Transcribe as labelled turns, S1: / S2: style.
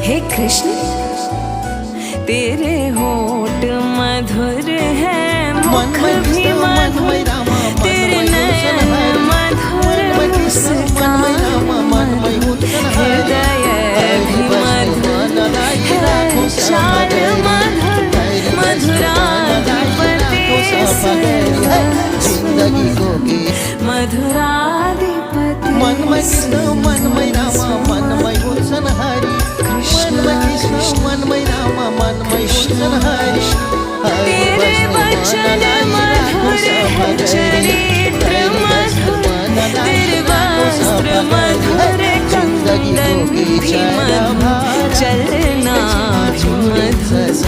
S1: हे कृष्ण तेरे होठ मधुर है, मुख भी मधुर, तेरे नयन मधुर, मुस्कान हृदय भी मधुर है, चाल मधुर, मधुराधिपति मधुराधिपति
S2: मन में कृष्ण मन में रामा मन में गुलशन हरि, मन में कृष्ण मन में रामा मन में गुलशन हरि।
S1: तेरे वचन मधुर है, चरित्र मधुर, तेरे वस्त्र मधुर, कंगन भी मधुर, चलना भी मधुर।